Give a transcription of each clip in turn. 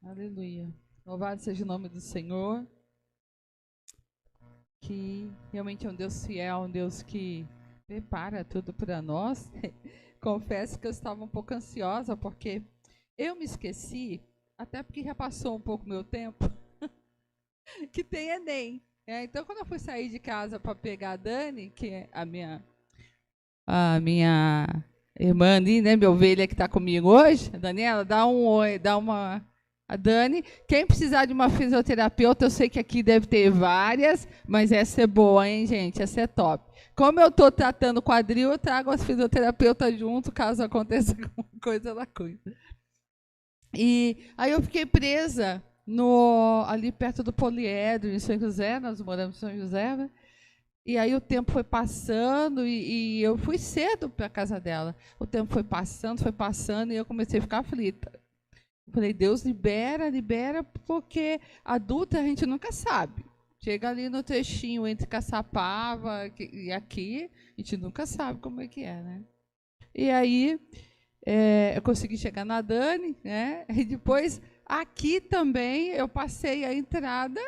Aleluia. Louvado seja o nome do Senhor, que realmente é um Deus fiel, um Deus que prepara tudo para nós. Confesso que eu estava um pouco ansiosa, porque eu me esqueci, até porque já passou um pouco meu tempo, que tem Enem. Então, quando eu fui sair de casa para pegar a Dani, que é a minha irmã ali, né, minha ovelha que está comigo hoje, a Daniela, dá um oi, dá uma... A Dani, quem precisar de uma fisioterapeuta, eu sei que aqui deve ter várias, mas essa é boa, hein, gente? Essa é top. Como eu estou tratando quadril, eu trago as fisioterapeutas junto, caso aconteça alguma coisa, ela cuida. E aí eu fiquei presa ali perto do Poliedro, em São José, nós moramos em São José, né? E aí o tempo foi passando e eu fui cedo para a casa dela. O tempo foi passando e eu comecei a ficar aflita. Eu falei, Deus, libera, libera, porque adulta a gente nunca sabe. Chega ali no trechinho entre Caçapava e aqui, a gente nunca sabe como é que é, né? E aí eu consegui chegar na Dani, né? E depois, aqui também, eu passei a entrada,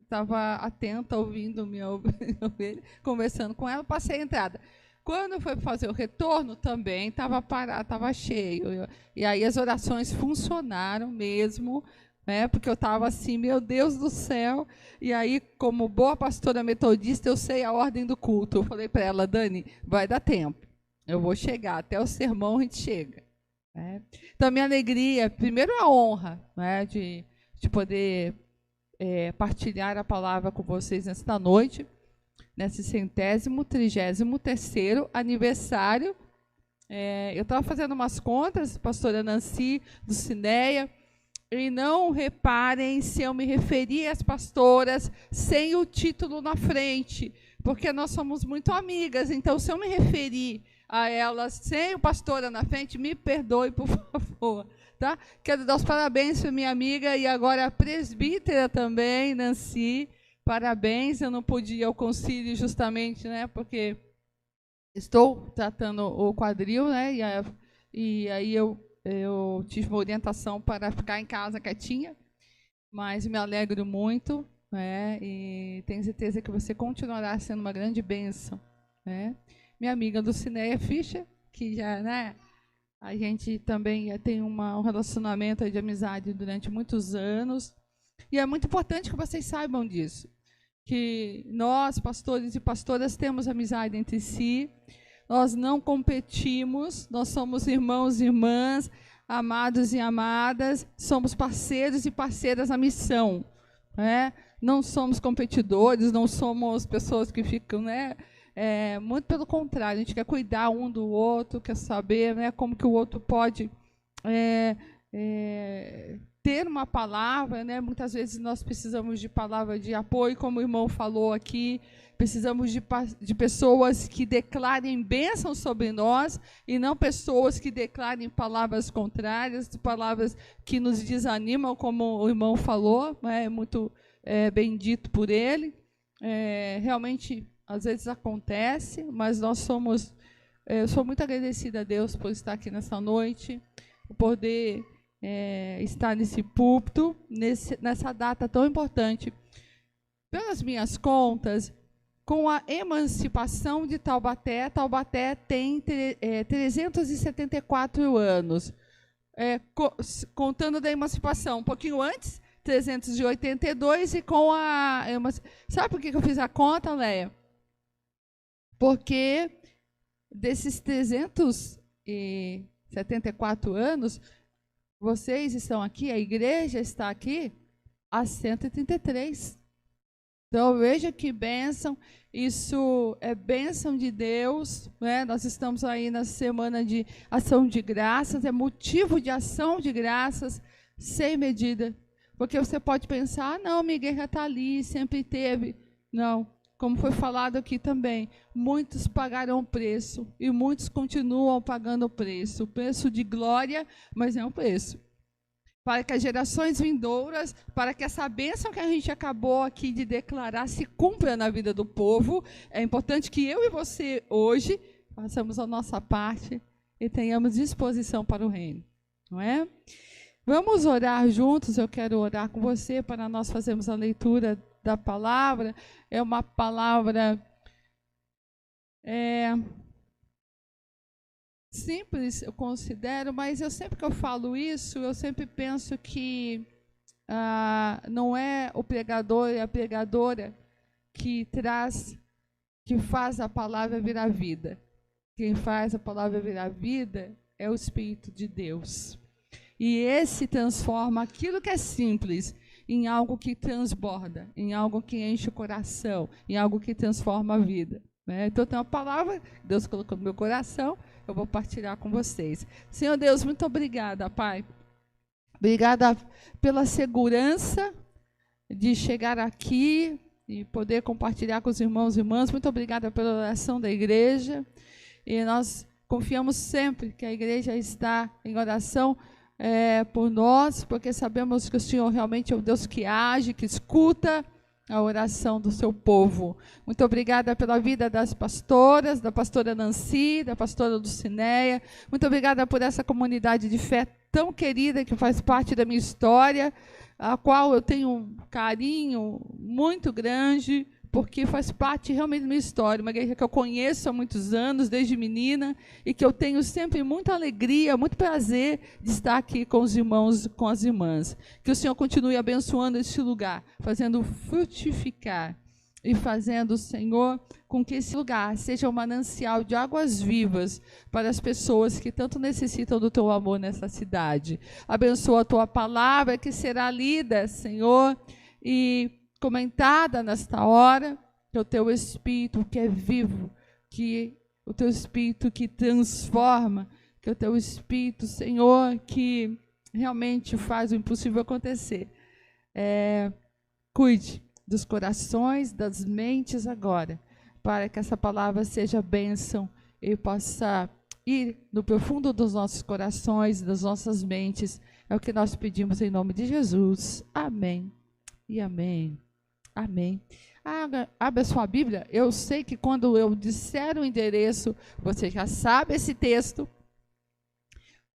estava atenta, ouvindo minha ovelha, conversando com ela, passei a entrada. Quando foi fazer o retorno, também estava parado, estava cheio. E aí as orações funcionaram mesmo, né? Porque eu estava assim, meu Deus do céu. E aí, como boa pastora metodista, eu sei a ordem do culto. Eu falei para ela, Dani, vai dar tempo. Eu vou chegar, até o sermão a gente chega. Né? Então, a minha alegria, primeiro a honra, né, de poder partilhar a palavra com vocês nesta noite, nesse 133º aniversário. Eu estava fazendo umas contas, pastora Nancy, do Cineia, e não reparem se eu me referi às pastoras sem o título na frente, porque nós somos muito amigas, então se eu me referir a elas sem o pastora na frente, me perdoe, por favor. Tá? Quero dar os parabéns para minha amiga e agora a presbítera também, Nancy. Parabéns, eu não pude ir ao concílio justamente, né, porque estou tratando o quadril, né, e aí eu tive uma orientação para ficar em casa quietinha, mas me alegro muito, né, e tenho certeza que você continuará sendo uma grande bênção, né. Minha amiga do Cineia Fischer, que já, né, a gente também tem um relacionamento de amizade durante muitos anos, e é muito importante que vocês saibam disso, que nós, pastores e pastoras, temos amizade entre si, nós não competimos, nós somos irmãos e irmãs, amados e amadas, somos parceiros e parceiras na missão, né? Não somos competidores, não somos pessoas que ficam, né? Muito pelo contrário, a gente quer cuidar um do outro, quer saber, né, como que o outro pode ter uma palavra, né? Muitas vezes nós precisamos de palavra de apoio, como o irmão falou aqui, precisamos de pessoas que declarem bênção sobre nós e não pessoas que declarem palavras contrárias, palavras que nos desanimam, como o irmão falou, né? Muito bendito por ele. Realmente, às vezes acontece, mas eu sou muito agradecida a Deus por estar aqui nessa noite, por poder estar nesse púlpito, nessa data tão importante. Pelas minhas contas, com a emancipação de Taubaté, Taubaté tem 374 anos. Contando da emancipação, um pouquinho antes, 382, e com a... Sabe por que eu fiz a conta, Leia? Porque desses 374 anos, vocês estão aqui, a igreja está aqui há 133. Então, veja que bênção, isso é bênção de Deus, né? Nós estamos aí na semana de ação de graças, é motivo de ação de graças sem medida. Porque você pode pensar, não, minha igreja está ali, sempre teve. Não, como foi falado aqui também, muitos pagaram o preço e muitos continuam pagando o preço de glória, mas é um preço. Para que as gerações vindouras, para que essa bênção que a gente acabou aqui de declarar se cumpra na vida do povo, é importante que eu e você hoje façamos a nossa parte e tenhamos disposição para o reino, não é? Vamos orar juntos, eu quero orar com você para nós fazermos a leitura da palavra. É uma palavra simples, eu considero, mas eu sempre que eu falo isso, eu sempre penso que não é o pregador e a pregadora que faz a palavra virar vida. Quem faz a palavra virar vida é o Espírito de Deus. E esse transforma aquilo que é simples em algo que transborda, em algo que enche o coração, em algo que transforma a vida. Né? Então tem uma palavra que Deus colocou no meu coração, eu vou partilhar com vocês. Senhor Deus, muito obrigada, Pai. Obrigada pela segurança de chegar aqui e poder compartilhar com os irmãos e irmãs. Muito obrigada pela oração da igreja. E nós confiamos sempre que a igreja está em oração por nós, porque sabemos que o Senhor realmente é o Deus que age, que escuta a oração do seu povo. Muito obrigada pela vida das pastoras, da pastora Nancy, da pastora Dulcineia. Muito obrigada por essa comunidade de fé tão querida que faz parte da minha história, a qual eu tenho um carinho muito grande, porque faz parte realmente da minha história, uma igreja que eu conheço há muitos anos, desde menina, e que eu tenho sempre muita alegria, muito prazer de estar aqui com os irmãos, com as irmãs. Que o Senhor continue abençoando este lugar, fazendo frutificar e fazendo, Senhor, com que esse lugar seja um manancial de águas vivas para as pessoas que tanto necessitam do teu amor nessa cidade. Abençoa a tua palavra que será lida, Senhor, e comentada nesta hora, que o teu Espírito que é vivo, que o teu Espírito que transforma, que o teu Espírito, Senhor, que realmente faz o impossível acontecer. Cuide dos corações, das mentes agora, para que essa palavra seja bênção e possa ir no profundo dos nossos corações, das nossas mentes. É o que nós pedimos em nome de Jesus. Amém e amém. Amém. Abra sua Bíblia. Eu sei que quando eu disser o endereço, você já sabe esse texto.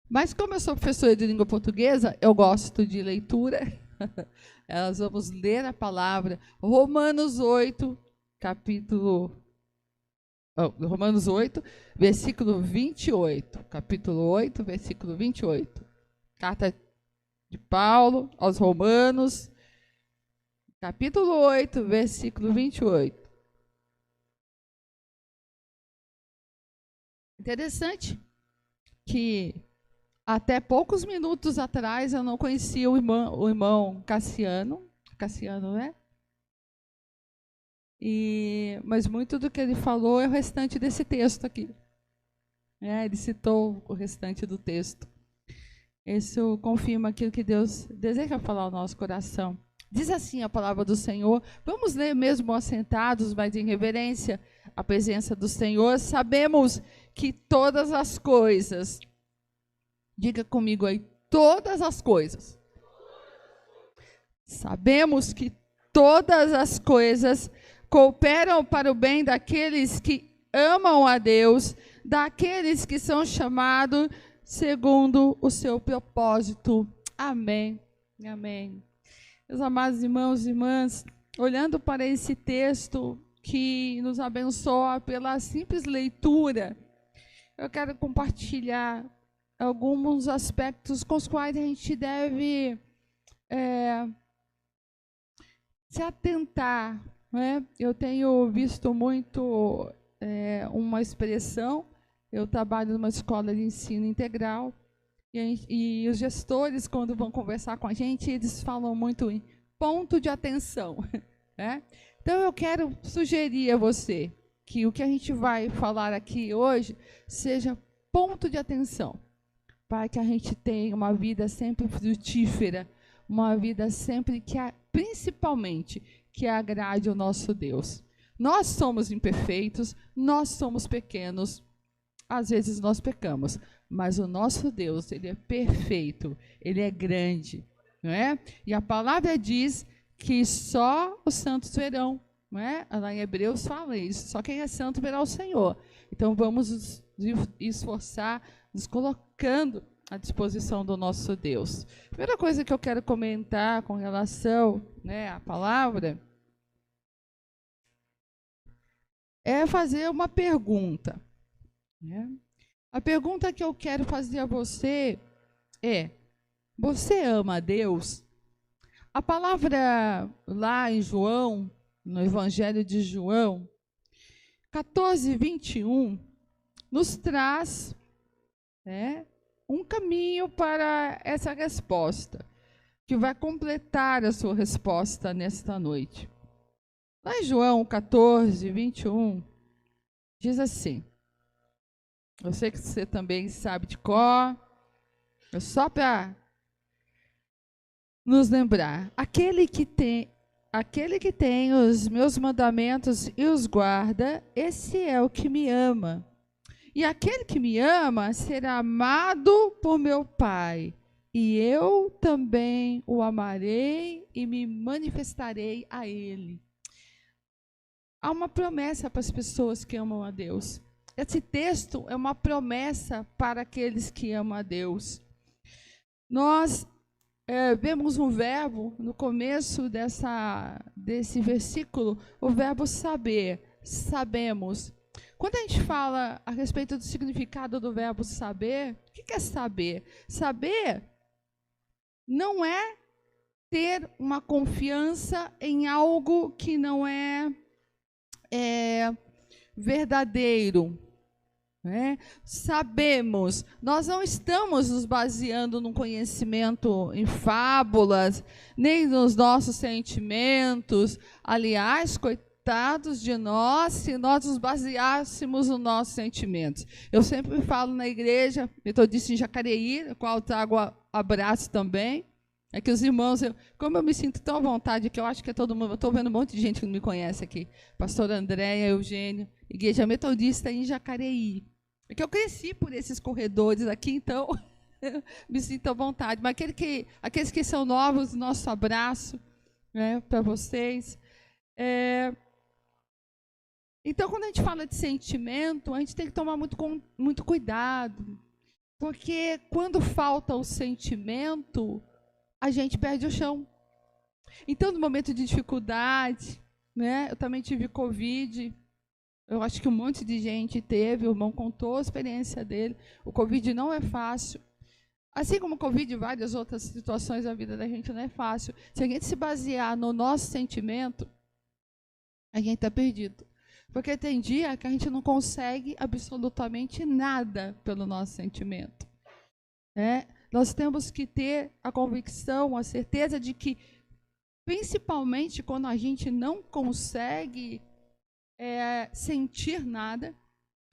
Mas como eu sou professora de língua portuguesa, eu gosto de leitura. Nós vamos ler a palavra. Romanos 8, Romanos 8, versículo 28. Capítulo 8, versículo 28. Carta de Paulo aos Romanos, capítulo 8, versículo 28. Interessante que até poucos minutos atrás eu não conhecia o irmão Cassiano, né? Mas muito do que ele falou é o restante desse texto aqui. Ele citou o restante do texto. Isso confirma aquilo que Deus deseja falar ao nosso coração. Diz assim a palavra do Senhor. Vamos ler mesmo assentados, mas em reverência à presença do Senhor. Sabemos que todas as coisas, diga comigo aí, todas as coisas. Sabemos que todas as coisas cooperam para o bem daqueles que amam a Deus, daqueles que são chamados segundo o seu propósito. Amém. Amém. Meus amados irmãos e irmãs, olhando para esse texto que nos abençoa pela simples leitura, eu quero compartilhar alguns aspectos com os quais a gente deve se atentar. Né? Eu tenho visto muito uma expressão, eu trabalho numa escola de ensino integral, e os gestores, quando vão conversar com a gente, eles falam muito em ponto de atenção. Né? Então, eu quero sugerir a você que o que a gente vai falar aqui hoje seja ponto de atenção, para que a gente tenha uma vida sempre frutífera, uma vida sempre principalmente, que agrade o nosso Deus. Nós somos imperfeitos, nós somos pequenos, às vezes nós pecamos, mas o nosso Deus, ele é perfeito, ele é grande, não é? E a palavra diz que só os santos verão, não é? Lá em Hebreus fala isso, só quem é santo verá o Senhor. Então vamos nos esforçar, nos colocando à disposição do nosso Deus. Primeira coisa que eu quero comentar com relação, à palavra é fazer uma pergunta. A pergunta que eu quero fazer a você é: você ama a Deus? A palavra lá em João, no Evangelho de João, 14:21, nos traz um caminho para essa resposta, que vai completar a sua resposta nesta noite. Lá em João 14:21, diz assim, eu sei que você também sabe de cor, é só para nos lembrar: aquele que tem os meus mandamentos e os guarda, esse é o que me ama. E aquele que me ama será amado por meu Pai, e eu também o amarei e me manifestarei a ele. Há uma promessa para as pessoas que amam a Deus. Esse texto é uma promessa para aqueles que amam a Deus. Nós vemos um verbo no começo desse versículo, o verbo saber, sabemos. Quando a gente fala a respeito do significado do verbo saber, o que é saber? Saber não é ter uma confiança em algo que não é verdadeiro. Sabemos, nós não estamos nos baseando no conhecimento em fábulas, nem nos nossos sentimentos. Aliás, coitados de nós se nós nos baseássemos nos nossos sentimentos. Eu sempre falo na igreja metodista em Jacareí, a qual trago abraço também, é que os irmãos, como eu me sinto tão à vontade, que eu acho que é todo mundo, eu estou vendo um monte de gente que não me conhece aqui, pastor Andréia, Eugênio, igreja metodista em Jacareí. É que eu cresci por esses corredores aqui, então me sinto à vontade. Mas aqueles que são novos, nosso abraço para vocês. Então, quando a gente fala de sentimento, a gente tem que tomar muito cuidado, porque quando falta o sentimento, a gente perde o chão. Então, no momento de dificuldade, eu também tive Covid, eu acho que um monte de gente teve, o irmão contou a experiência dele. O Covid não é fácil. Assim como o Covid e várias outras situações da vida da gente não é fácil. Se a gente se basear no nosso sentimento, a gente está perdido. Porque tem dia que a gente não consegue absolutamente nada pelo nosso sentimento. Nós temos que ter a convicção, a certeza de que, principalmente quando a gente não consegue sentir nada,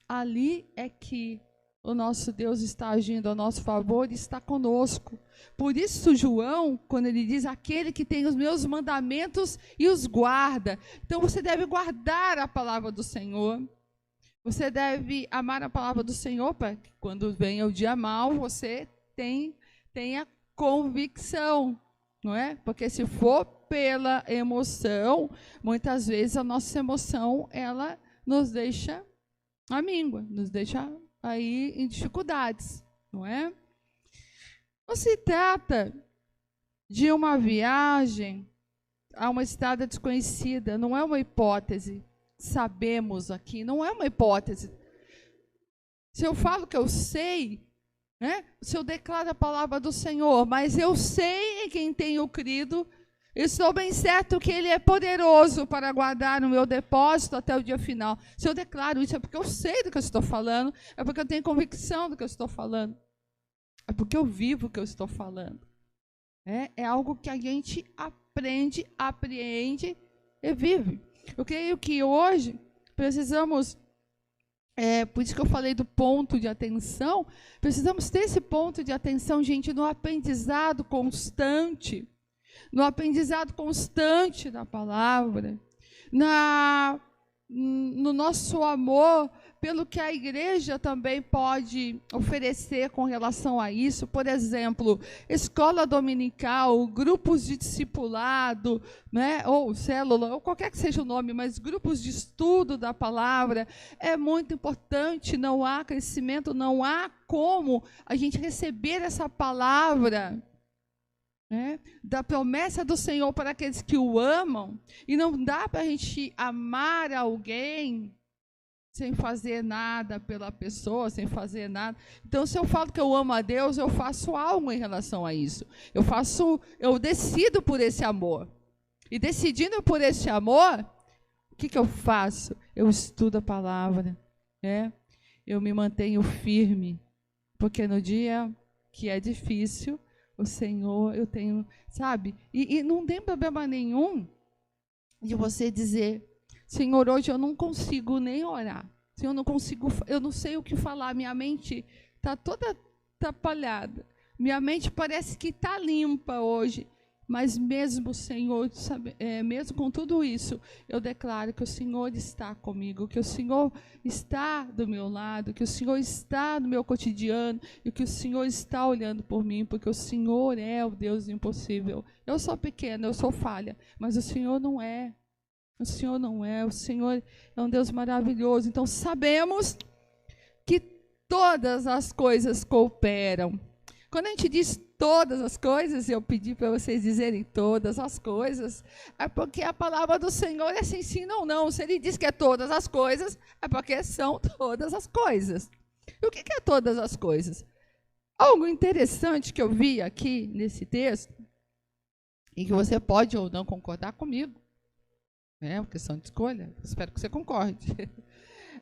ali é que o nosso Deus está agindo a nosso favor e está conosco. Por isso, João, quando ele diz: aquele que tem os meus mandamentos e os guarda. Então, você deve guardar a palavra do Senhor. Você deve amar a palavra do Senhor, para que quando venha o dia mau, você tenha convicção, não é? Porque se for pela emoção, muitas vezes a nossa emoção, ela nos deixa amíngua, nos deixa aí em dificuldades, não é? Não se trata de uma viagem a uma estrada desconhecida, não é uma hipótese. Sabemos aqui, não é uma hipótese. Se eu falo que eu sei, se eu declaro a palavra do Senhor, mas eu sei em quem tenho crido, estou bem certo que Ele é poderoso para guardar no meu depósito até o dia final. Se eu declaro isso, é porque eu sei do que eu estou falando, é porque eu tenho convicção do que eu estou falando, é porque eu vivo o que eu estou falando. É algo que a gente aprende, apreende e vive. Eu creio que hoje precisamos, por isso que eu falei do ponto de atenção, precisamos ter esse ponto de atenção, gente, no aprendizado constante, da palavra, no nosso amor pelo que a igreja também pode oferecer com relação a isso. Por exemplo, escola dominical, grupos de discipulado, né, ou célula, ou qualquer que seja o nome, mas grupos de estudo da palavra, é muito importante. Não há crescimento, não há como a gente receber essa palavra, né, da promessa do Senhor para aqueles que o amam, e não dá para a gente amar alguém sem fazer nada pela pessoa, sem fazer nada. Então, se eu falo que eu amo a Deus, eu faço algo em relação a isso. Eu decido por esse amor. E decidindo por esse amor, o que eu faço? Eu estudo a palavra, né? Eu me mantenho firme, porque no dia que é difícil, o Senhor, eu tenho, sabe? E não tem problema nenhum de você dizer: Senhor, hoje eu não consigo nem orar. Senhor, eu não sei o que falar. Minha mente está toda atrapalhada. Minha mente parece que está limpa hoje. Mas mesmo, Senhor, sabe, mesmo com tudo isso, eu declaro que o Senhor está comigo, que o Senhor está do meu lado, que o Senhor está no meu cotidiano e que o Senhor está olhando por mim, porque o Senhor é o Deus do impossível. Eu sou pequena, eu sou falha, mas o Senhor não é. O Senhor não é. O Senhor é um Deus maravilhoso. Então, sabemos que todas as coisas cooperam. Quando a gente diz todas as coisas, eu pedi para vocês dizerem todas as coisas, é porque a palavra do Senhor é sim, sim, não, não. Se ele diz que é todas as coisas, é porque são todas as coisas. E o que é todas as coisas? Algo interessante que eu vi aqui nesse texto, e que você pode ou não concordar comigo, é uma questão de escolha, espero que você concorde.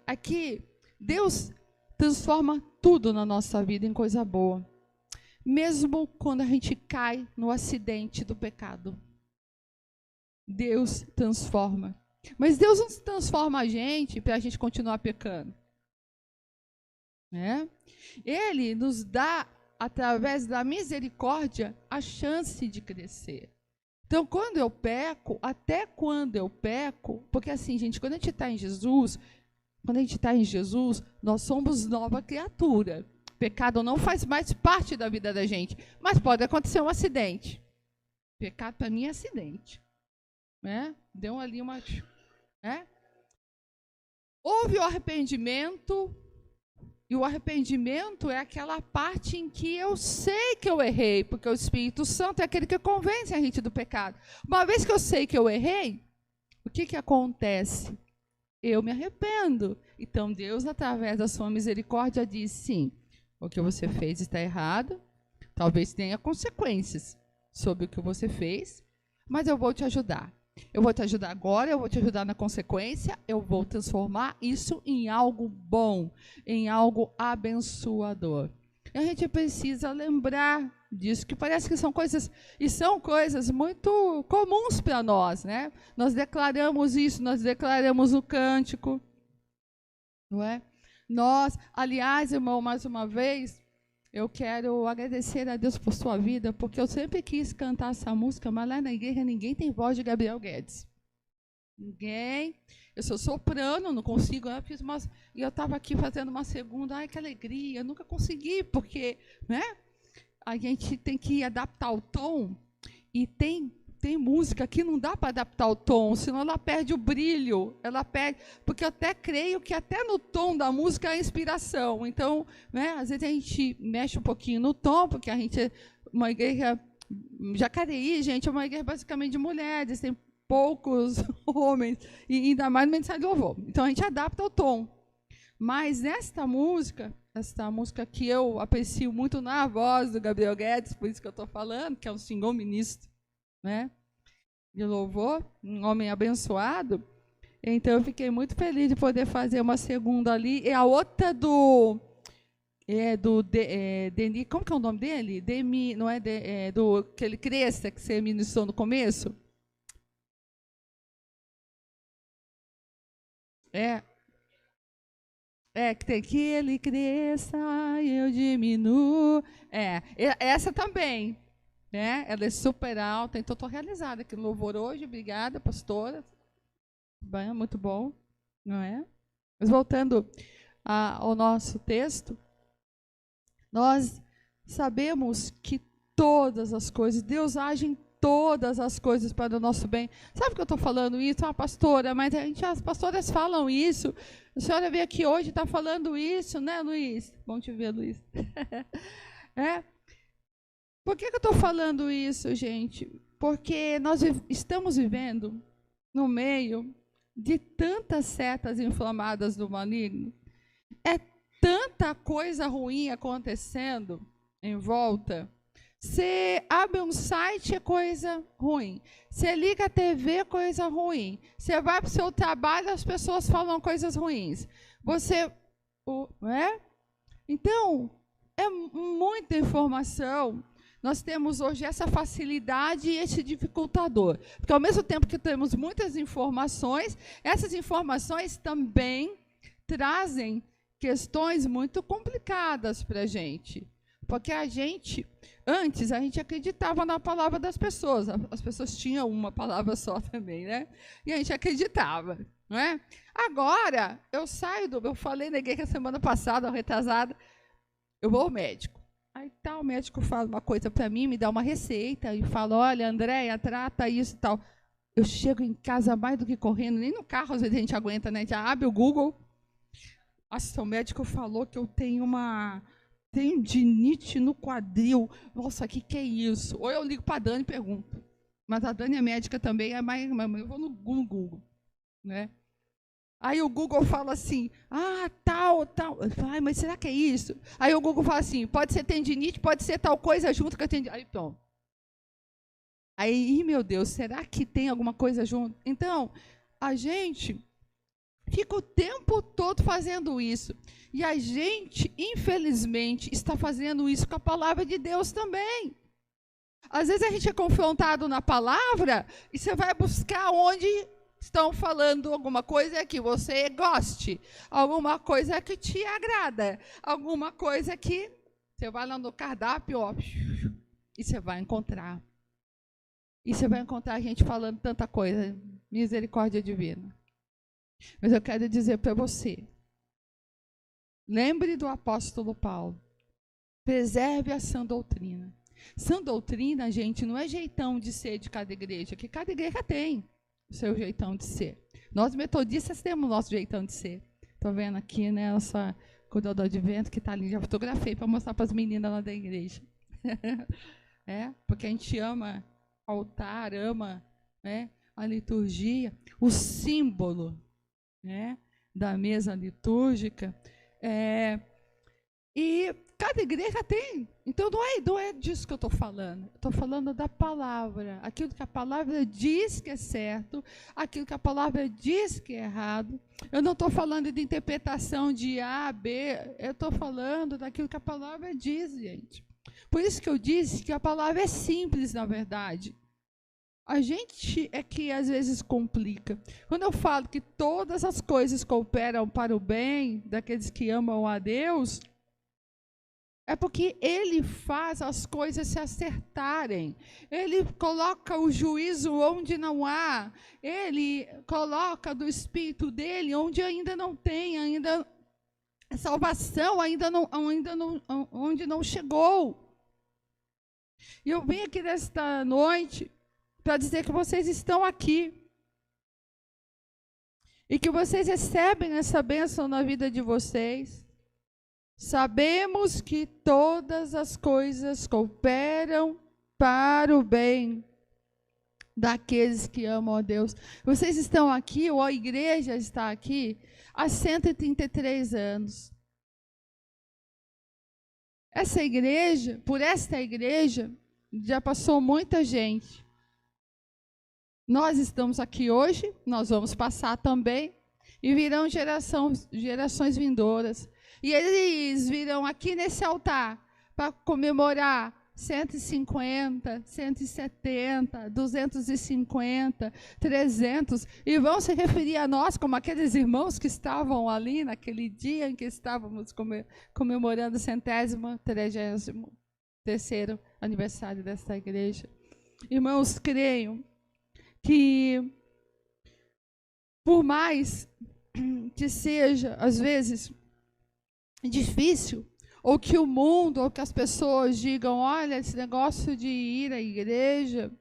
Aqui, Deus transforma tudo na nossa vida em coisa boa. Mesmo quando a gente cai no acidente do pecado, Deus transforma. Mas Deus não transforma a gente para a gente continuar pecando, né? Ele nos dá, através da misericórdia, a chance de crescer. Então, quando eu peco, porque assim, gente, quando a gente está em Jesus, nós somos nova criatura. Pecado não faz mais parte da vida da gente, mas pode acontecer um acidente. Pecado para mim é acidente, né? Deu ali uma, né? Houve o arrependimento, e o arrependimento é aquela parte em que eu sei que eu errei, porque o Espírito Santo é aquele que convence a gente do pecado. Uma vez que eu sei que eu errei, o que acontece? Eu me arrependo. Então Deus, através da sua misericórdia, diz: sim, o que você fez está errado, talvez tenha consequências sobre o que você fez, mas eu vou te ajudar. Eu vou te ajudar agora, eu vou te ajudar na consequência, eu vou transformar isso em algo bom, em algo abençoador. E a gente precisa lembrar disso, que parece que são coisas muito comuns para nós, né? Nós declaramos isso, nós declaramos o cântico, não é? Aliás, irmão, mais uma vez, eu quero agradecer a Deus por sua vida, porque eu sempre quis cantar essa música, mas lá na igreja ninguém tem voz de Gabriel Guedes. Ninguém. Eu sou soprano, não consigo. E eu estava aqui fazendo uma segunda, ai, que alegria, eu nunca consegui, porque, né, a gente tem que adaptar o tom, e tem música que não dá para adaptar o tom, senão ela perde o brilho, porque eu até creio que até no tom da música há inspiração. Então, né, às vezes a gente mexe um pouquinho no tom, porque a gente é uma igreja, Jacareí, gente, é uma igreja basicamente de mulheres, tem poucos homens, e ainda mais no mensagem de louvor. Então a gente adapta o tom. Mas esta música que eu aprecio muito na voz do Gabriel Guedes, por isso que eu estou falando, que é um senhor ministro, né, de louvor, um homem abençoado. Então eu fiquei muito feliz de poder fazer uma segunda ali. E a outra Deni, como que é o nome dele? Demi, não é, do que ele cresça, que você ministrou no começo? Que tem que ele cresça, eu diminuo. Essa também. Né? Ela é super alta, então estou realizada aqui no louvor hoje. Obrigada, pastora. Bem, muito bom, não é? Mas voltando ao nosso texto, nós sabemos que todas as coisas, Deus age em todas as coisas para o nosso bem. Sabe que eu estou falando isso? Pastora, mas as pastoras falam isso. A senhora veio aqui hoje e está falando isso, né, Luiz? Bom te ver, Luiz. Por que eu estou falando isso, gente? Porque nós estamos vivendo no meio de tantas setas inflamadas do maligno. É tanta coisa ruim acontecendo em volta. Você abre um site, é coisa ruim. Você liga a TV, coisa ruim. Você vai para o seu trabalho, as pessoas falam coisas ruins. Então, é muita informação. Nós temos hoje essa facilidade e esse dificultador. Porque, ao mesmo tempo que temos muitas informações, essas informações também trazem questões muito complicadas para a gente. Porque antes, a gente acreditava na palavra das pessoas. As pessoas tinham uma palavra só também, né? E a gente acreditava, não é? Agora, eu falei na igreja semana passada, retrasada, eu vou ao médico. Aí o médico fala uma coisa para mim, me dá uma receita e fala, olha, Andréia, trata isso e tal. Eu chego em casa mais do que correndo, nem no carro às vezes a gente aguenta, né? Já abre o Google. Nossa, o médico falou que eu tenho tendinite no quadril. Nossa, o que é isso? Ou eu ligo para a Dani e pergunto. Mas a Dani é médica também, eu vou no Google, né? Aí o Google fala assim, tal. Ai, mas será que é isso? Aí o Google fala assim, pode ser tendinite, pode ser tal coisa junto com a tendinite. Aí, pronto. Aí, meu Deus, será que tem alguma coisa junto? Então, a gente fica o tempo todo fazendo isso. E a gente, infelizmente, está fazendo isso com a palavra de Deus também. Às vezes a gente é confrontado na palavra e você vai buscar onde estão falando alguma coisa que você goste, alguma coisa que te agrada, alguma coisa que você vai lá no cardápio, e você vai encontrar. E você vai encontrar a gente falando tanta coisa, misericórdia divina. Mas eu quero dizer para você, lembre do apóstolo Paulo, preserve a sã doutrina. Sã doutrina, gente, não é jeitão de ser de cada igreja, que cada igreja tem o seu jeitão de ser. Nós metodistas temos o nosso jeitão de ser. Estou vendo aqui, né, essa cuidadora de vento que está ali, já fotografei para mostrar para as meninas lá da igreja. Porque a gente ama o altar, ama, né, a liturgia, o símbolo, né, da mesa litúrgica. E cada igreja tem. Então, não é disso que eu estou falando. Estou falando da palavra. Aquilo que a palavra diz que é certo, aquilo que a palavra diz que é errado. Eu não estou falando de interpretação de A, B. Eu estou falando daquilo que a palavra diz, gente. Por isso que eu disse que a palavra é simples, na verdade. A gente é que às vezes complica. Quando eu falo que todas as coisas cooperam para o bem daqueles que amam a Deus, é porque Ele faz as coisas se acertarem. Ele coloca o juízo onde não há. Ele coloca do Espírito dele onde ainda não tem, ainda a salvação onde não chegou. E eu vim aqui nesta noite para dizer que vocês estão aqui. E que vocês recebem essa bênção na vida de vocês. Sabemos que todas as coisas cooperam para o bem daqueles que amam a Deus. Vocês estão aqui, ou a igreja está aqui, há 133 anos. Por esta igreja, já passou muita gente. Nós estamos aqui hoje, nós vamos passar também, e virão gerações vindouras. E eles virão aqui nesse altar para comemorar 150, 170, 250, 300, e vão se referir a nós como aqueles irmãos que estavam ali naquele dia em que estávamos comemorando o 133º aniversário desta igreja. Irmãos, creio que, por mais que seja, às vezes, difícil, ou que o mundo, ou que as pessoas digam, olha, esse negócio de ir à igreja,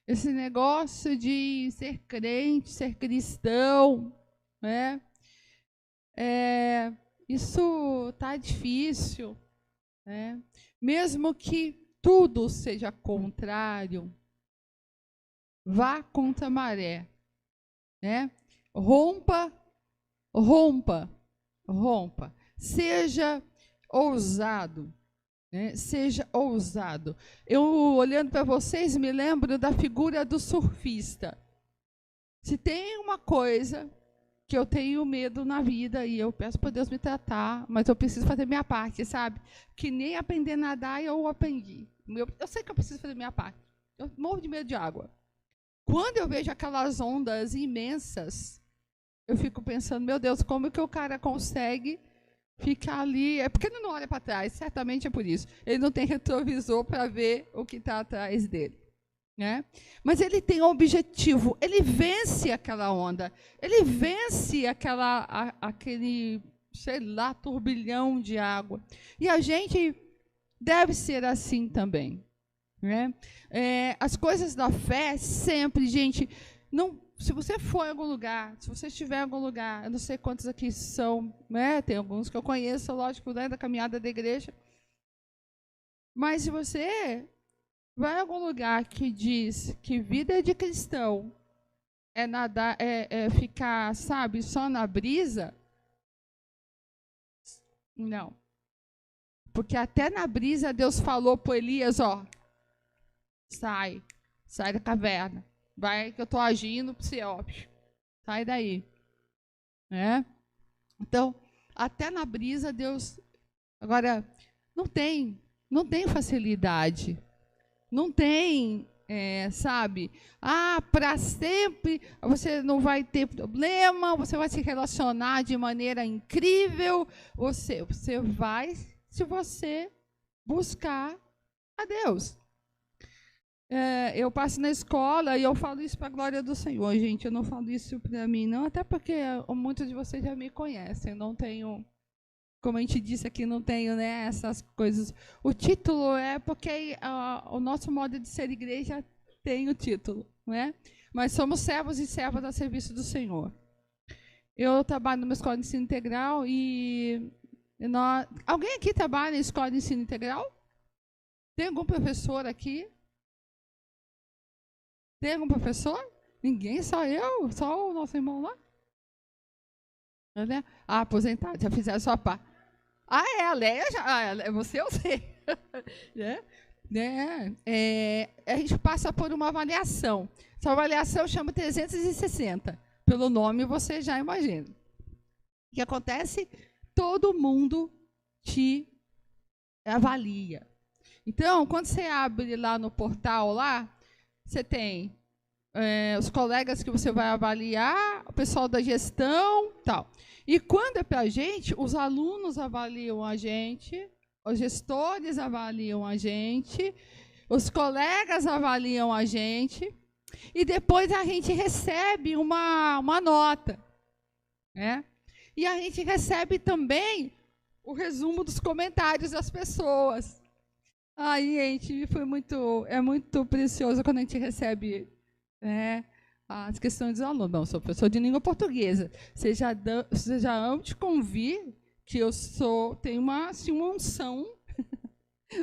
esse negócio de ser crente, ser cristão, né? Isso está difícil, né? Mesmo que tudo seja contrário, vá contra a maré, né? Rompa, rompa, rompa. Seja ousado, né? Seja ousado. Eu, olhando para vocês, me lembro da figura do surfista. Se tem uma coisa que eu tenho medo na vida, e eu peço para Deus me tratar, mas eu preciso fazer minha parte, sabe? Que nem aprender a nadar eu aprendi. Eu sei que eu preciso fazer minha parte. Eu morro de medo de água. Quando eu vejo aquelas ondas imensas, eu fico pensando, meu Deus, como que o cara consegue ficar ali? É porque ele não olha para trás, certamente é por isso. Ele não tem retrovisor para ver o que está atrás dele, né? Mas ele tem um objetivo, ele vence aquela onda, ele vence aquele, sei lá, turbilhão de água. E a gente deve ser assim também, né? As coisas da fé sempre, gente, não, se você for em algum lugar, se você estiver em algum lugar, eu não sei quantos aqui são, né? Tem alguns que eu conheço, lógico, né, da caminhada da igreja, mas se você vai a algum lugar que diz que vida de cristão é nadar, é ficar, sabe, só na brisa, não. Porque até na brisa Deus falou para Elias, ó, sai da caverna, vai que eu estou agindo para você, ó, sai daí, né? Então, até na brisa Deus, agora não tem facilidade. Não tem, sabe, para sempre você não vai ter problema, você vai se relacionar de maneira incrível, você vai se você buscar a Deus. Eu passo na escola e eu falo isso para a glória do Senhor, gente, eu não falo isso para mim, não, até porque muitos de vocês já me conhecem, eu não tenho... Como a gente disse aqui, não tenho, né, essas coisas. O título é porque o nosso modo de ser igreja tem o título, né? Mas somos servos e servas a serviço do Senhor. Eu trabalho numa escola de ensino integral e alguém aqui trabalha em escola de ensino integral? Tem algum professor aqui? Tem algum professor? Ninguém, só eu, só o nosso irmão lá? Né? Aposentado, já fizeram a sua parte. A Leia já. Você eu sei. A gente passa por uma avaliação. Essa avaliação chama 360. Pelo nome você já imagina. O que acontece? Todo mundo te avalia. Então, quando você abre lá no portal, lá, você tem os colegas que você vai avaliar, o pessoal da gestão, tal. E quando é para a gente, os alunos avaliam a gente, os gestores avaliam a gente, os colegas avaliam a gente, e depois a gente recebe uma nota, né? E a gente recebe também o resumo dos comentários das pessoas. Aí, gente, é muito precioso quando a gente recebe, né, as questões dos alunos. Não, sou professor de língua portuguesa. Você já amo te convir que eu tenho uma unção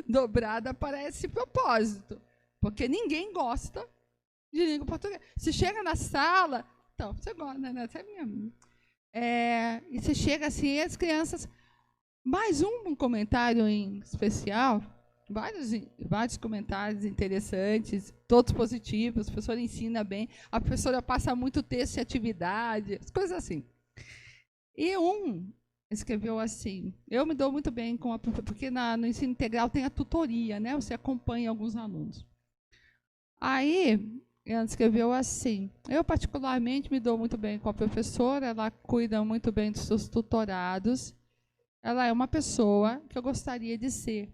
dobrada para esse propósito. Porque ninguém gosta de língua portuguesa. Você chega na sala, então, você gosta, né? Você é minha amiga. E você chega assim, e as crianças... Mais um comentário em especial... Vários comentários interessantes, todos positivos, a professora ensina bem, a professora passa muito texto e atividade, as coisas assim. E escreveu assim, eu me dou muito bem com porque no ensino integral tem a tutoria, né? Você acompanha alguns alunos. Aí, ela escreveu assim, eu particularmente me dou muito bem com a professora, ela cuida muito bem dos seus tutorados, ela é uma pessoa que eu gostaria de ser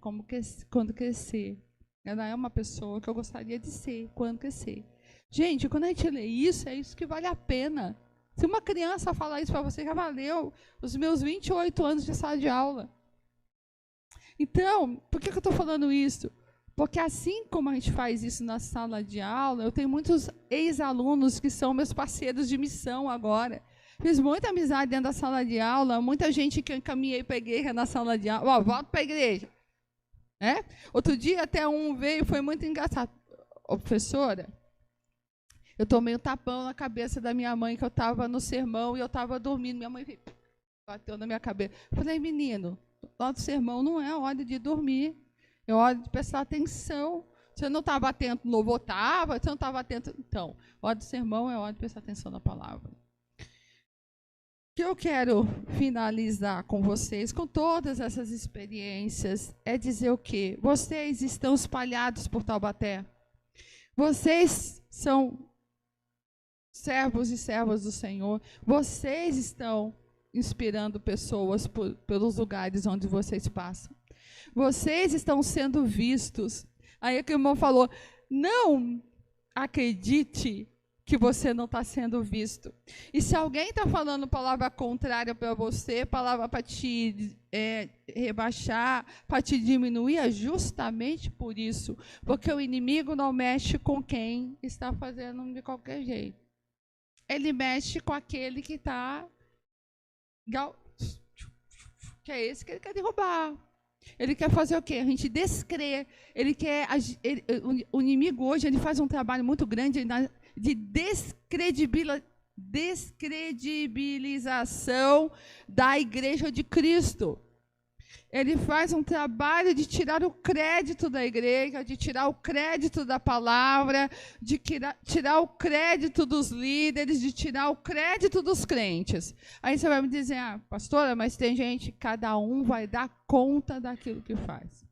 quando crescer. Ela é uma pessoa que eu gostaria de ser quando crescer. Gente, quando a gente lê isso, é isso que vale a pena. Se uma criança falar isso para você, já valeu os meus 28 anos de sala de aula. Então, por que eu estou falando isso? Porque assim como a gente faz isso na sala de aula, eu tenho muitos ex-alunos que são meus parceiros de missão agora. Fiz muita amizade dentro da sala de aula, muita gente que eu encaminhei para a igreja na sala de aula. Ó, volta para a igreja. Né? Outro dia até um veio, foi muito engraçado. Ô, professora, eu tomei um tapão na cabeça da minha mãe, que eu estava no sermão e eu estava dormindo. Minha mãe bateu na minha cabeça. Eu falei, menino, lá do sermão não é hora de dormir, é hora de prestar atenção. Você não estava atento no louvor, estava, você não estava atento. Então, hora do sermão é hora de prestar atenção na palavra. O que eu quero finalizar com vocês, com todas essas experiências, é dizer o quê? Vocês estão espalhados por Taubaté. Vocês são servos e servas do Senhor. Vocês estão inspirando pessoas pelos lugares onde vocês passam. Vocês estão sendo vistos. Aí que o irmão falou, não acredite que você não está sendo visto. E se alguém está falando palavra contrária para você, palavra para te rebaixar, para te diminuir, é justamente por isso. Porque o inimigo não mexe com quem está fazendo de qualquer jeito. Ele mexe com aquele que está... que é esse que ele quer derrubar. Ele quer fazer o quê? A gente descrer. O inimigo hoje ele faz um trabalho muito grande de descredibilização da Igreja de Cristo. Ele faz um trabalho de tirar o crédito da igreja, de tirar o crédito da palavra, de tirar o crédito dos líderes, de tirar o crédito dos crentes. Aí você vai me dizer, pastora, mas tem gente, cada um vai dar conta daquilo que faz.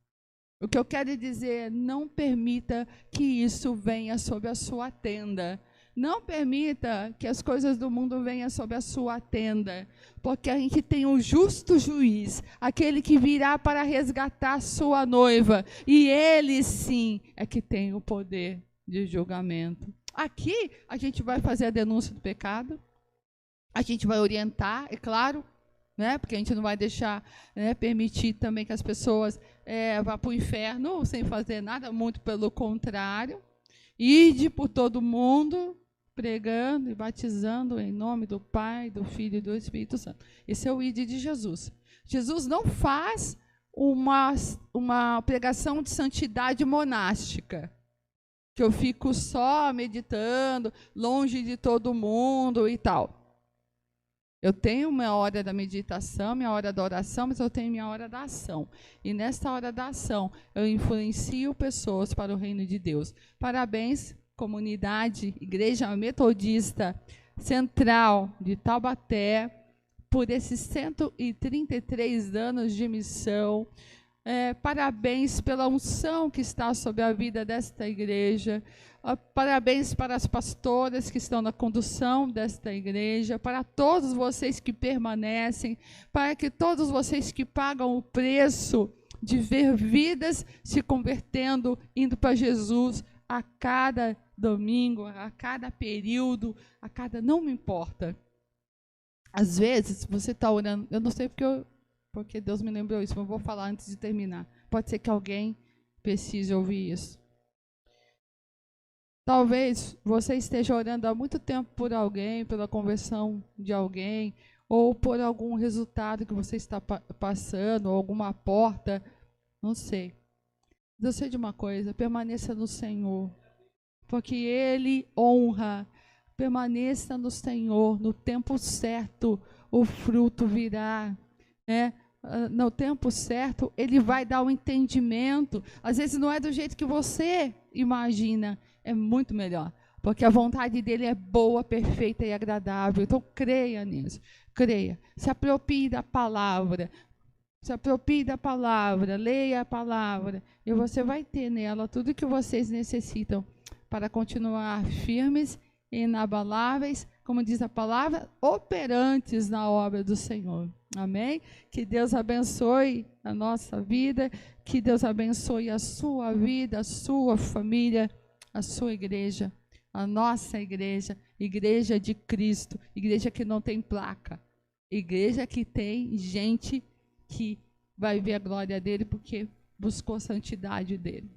O que eu quero dizer é, não permita que isso venha sobre a sua tenda. Não permita que as coisas do mundo venham sobre a sua tenda, porque a gente tem um justo juiz, aquele que virá para resgatar sua noiva, e ele sim é que tem o poder de julgamento. Aqui a gente vai fazer a denúncia do pecado, a gente vai orientar, é claro, né, porque a gente não vai deixar, permitir também que as pessoas vá para o inferno sem fazer nada, muito pelo contrário. Ide por todo mundo, pregando e batizando em nome do Pai, do Filho e do Espírito Santo. Esse é o ide de Jesus. Jesus não faz uma pregação de santidade monástica, que eu fico só meditando, longe de todo mundo e tal. Eu tenho minha hora da meditação, minha hora da oração, mas eu tenho minha hora da ação. E nesta hora da ação, eu influencio pessoas para o reino de Deus. Parabéns, comunidade, Igreja Metodista Central de Taubaté, por esses 133 anos de missão. Parabéns pela unção que está sobre a vida desta igreja. Parabéns para as pastoras que estão na condução desta igreja, para todos vocês que permanecem, para que todos vocês que pagam o preço de ver vidas se convertendo, indo para Jesus a cada domingo, a cada período, não me importa. Às vezes você está orando, eu não sei porque Deus me lembrou isso, mas eu vou falar antes de terminar. Pode ser que alguém precise ouvir isso. Talvez você esteja orando há muito tempo por alguém, pela conversão de alguém, ou por algum resultado que você está passando, ou alguma porta, não sei. Eu sei de uma coisa, permaneça no Senhor, porque Ele honra. Permaneça no Senhor, no tempo certo o fruto virá, no tempo certo Ele vai dar o entendimento. Às vezes não é do jeito que você imagina, é muito melhor, porque a vontade dele é boa, perfeita e agradável. Então creia nisso, creia, se aproprie da palavra, leia a palavra, e você vai ter nela tudo que vocês necessitam para continuar firmes e inabaláveis, como diz a palavra, operantes na obra do Senhor. Amém? Que Deus abençoe a nossa vida, que Deus abençoe a sua vida, a sua família, a sua igreja, a nossa igreja, igreja de Cristo, igreja que não tem placa, igreja que tem gente que vai ver a glória dele, porque buscou a santidade dele.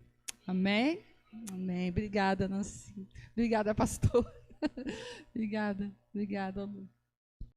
Amém? Amém. Obrigada, Nancy. Obrigada, pastor. Obrigada, Lu.